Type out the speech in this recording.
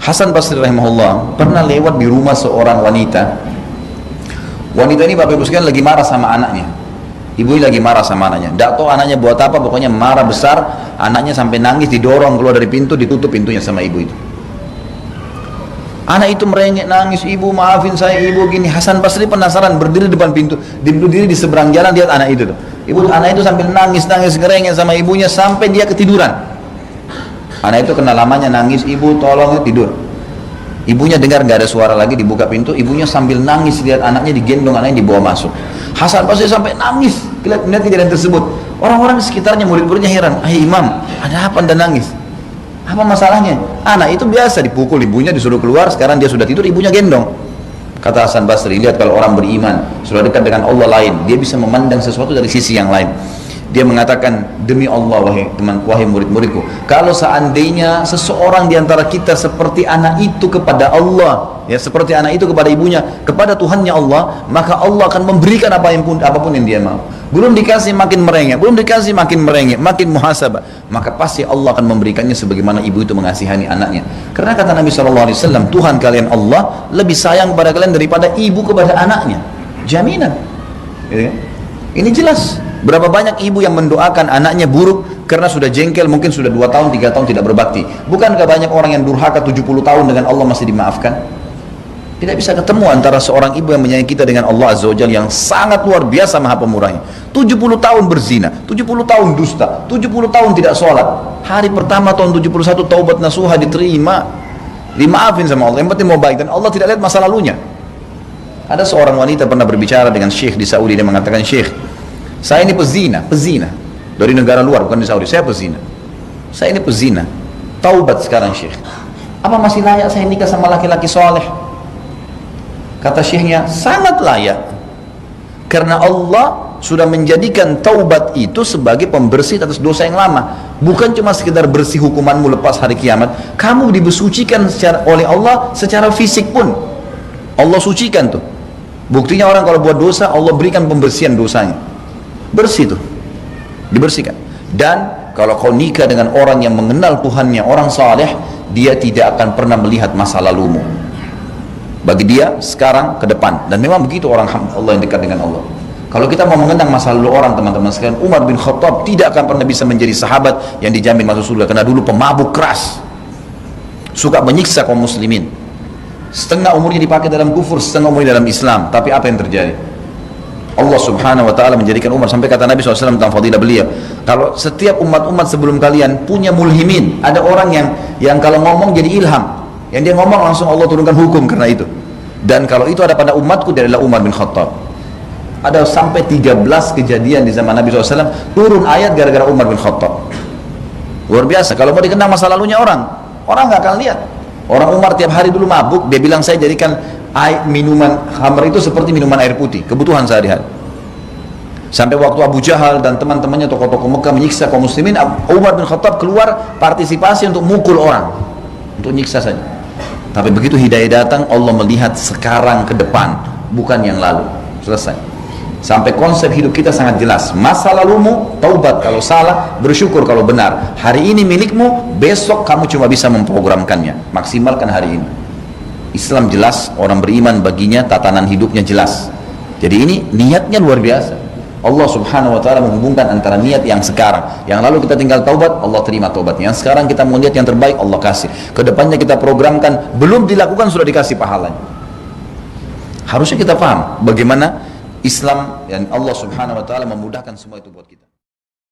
Hasan Basri rahimahullah pernah lewat di rumah seorang wanita. Wanita ini Bapak Ibu sekalian lagi marah sama anaknya. Ibu lagi marah sama anaknya. Tidak tahu anaknya buat apa, pokoknya marah besar. Anaknya sampai nangis, didorong keluar dari pintu, ditutup pintunya sama ibu itu. Anak itu merengek nangis, ibu maafin saya ibu gini. Hasan Basri penasaran, berdiri depan pintu, berdiri di seberang jalan, lihat anak itu tuh. Anak itu sambil nangis ngerengek sama ibunya sampai dia ketiduran. Anak itu kena lamanya nangis, ibu tolong, tidur. Ibunya dengar nggak ada suara lagi, dibuka pintu, ibunya sambil nangis lihat anaknya digendong, anaknya dibawa masuk. Hasan Basri sampai nangis melihat kejadian tersebut. Orang-orang di sekitarnya, murid-muridnya heran, Imam, ada apa Anda nangis? Apa masalahnya? Anak itu biasa dipukul ibunya, disuruh keluar, sekarang dia sudah tidur, ibunya gendong. Kata Hasan Basri, lihat kalau orang beriman sudah dekat dengan Allah lain, dia bisa memandang sesuatu dari sisi yang lain. Dia mengatakan, demi Allah wahai murid-muridku, kalau seandainya seseorang di antara kita seperti anak itu kepada Allah, ya seperti anak itu kepada ibunya, kepada Tuhannya Allah, maka Allah akan memberikan apapun yang dia mau. Belum dikasih makin merengek, belum dikasih makin merengek, makin muhasabah, maka pasti Allah akan memberikannya sebagaimana ibu itu mengasihani anaknya. Karena kata Nabi SAW, Tuhan kalian Allah lebih sayang kepada kalian daripada ibu kepada anaknya. Jaminan. Gitu kan? Ini jelas. Berapa banyak ibu yang mendoakan anaknya buruk karena sudah jengkel, mungkin sudah 2 tahun, 3 tahun tidak berbakti. Bukankah banyak orang yang durhaka 70 tahun dengan Allah masih dimaafkan? Tidak bisa ketemu antara seorang ibu yang menyayangi kita dengan Allah Azza wa Jalla yang sangat luar biasa maha pemurahnya. 70 tahun berzina, 70 tahun dusta, 70 tahun tidak sholat. Hari pertama tahun 71 taubat nasuha diterima, dimaafin sama Allah. Yang penting mau baik, dan Allah tidak lihat masa lalunya. Ada seorang wanita pernah berbicara dengan syekh di Saudi, dia mengatakan, Syekh, saya ini pezina dari negara luar, bukan di Saudi, saya pezina. Saya ini pezina, taubat sekarang Syekh. Apa masih layak saya nikah sama laki-laki soleh? Kata syekhnya, sangat layak. Karena Allah sudah menjadikan taubat itu sebagai pembersih atas dosa yang lama. Bukan cuma sekedar bersih hukumanmu lepas hari kiamat, kamu dibersucikan oleh Allah secara fisik pun. Allah sucikan tuh. Buktinya orang kalau buat dosa, Allah berikan pembersihan dosanya. Bersih tuh, dibersihkan. Dan kalau kau nikah dengan orang yang mengenal Tuhannya, orang saleh, dia tidak akan pernah melihat masa lalumu. Bagi dia sekarang ke depan. Dan memang begitu orang Allah yang dekat dengan Allah. Kalau kita mau mengenang masa lalu orang, teman-teman sekalian, Umar bin Khattab tidak akan pernah bisa menjadi sahabat yang dijamin masuk surga, karena dulu pemabuk keras, suka menyiksa kaum muslimin. Setengah umurnya dipakai dalam kufur, setengah umurnya dalam Islam. Tapi apa yang terjadi? Allah subhanahu wa ta'ala menjadikan Umar, sampai kata Nabi SAW tentang fadilah beliau, kalau setiap umat-umat sebelum kalian punya mulhimin, ada orang yang kalau ngomong jadi ilham, yang dia ngomong langsung Allah turunkan hukum karena itu. Dan kalau itu ada pada umatku, dia adalah Umar bin Khattab. Ada sampai 13 kejadian di zaman Nabi SAW turun ayat gara-gara Umar bin Khattab. Luar biasa. Kalau mau dikenang masa lalunya orang nggak akan lihat. Orang Umar tiap hari dulu mabuk, dia bilang saya jadikan minuman khamr itu seperti minuman air putih, kebutuhan sehari-hari. Sampai waktu Abu Jahal dan teman-temannya tokoh-tokoh Mekah menyiksa kaum muslimin, Umar bin Khattab keluar partisipasi untuk mukul orang, untuk nyiksa saja. Tapi begitu hidayah datang, Allah melihat sekarang ke depan, bukan yang lalu. Selesai. Sampai konsep hidup kita sangat jelas. Masa lalumu, taubat kalau salah, bersyukur kalau benar. Hari ini milikmu, besok kamu cuma bisa memprogramkannya. Maksimalkan hari ini. Islam jelas, orang beriman baginya tatanan hidupnya jelas. Jadi ini niatnya luar biasa. Allah subhanahu wa ta'ala menghubungkan antara niat yang sekarang, yang lalu kita tinggal taubat, Allah terima taubatnya. Yang sekarang kita mau niat yang terbaik, Allah kasih. Kedepannya kita programkan, belum dilakukan sudah dikasih pahalanya. Harusnya kita paham bagaimana Islam dan Allah subhanahu wa ta'ala memudahkan semua itu buat kita.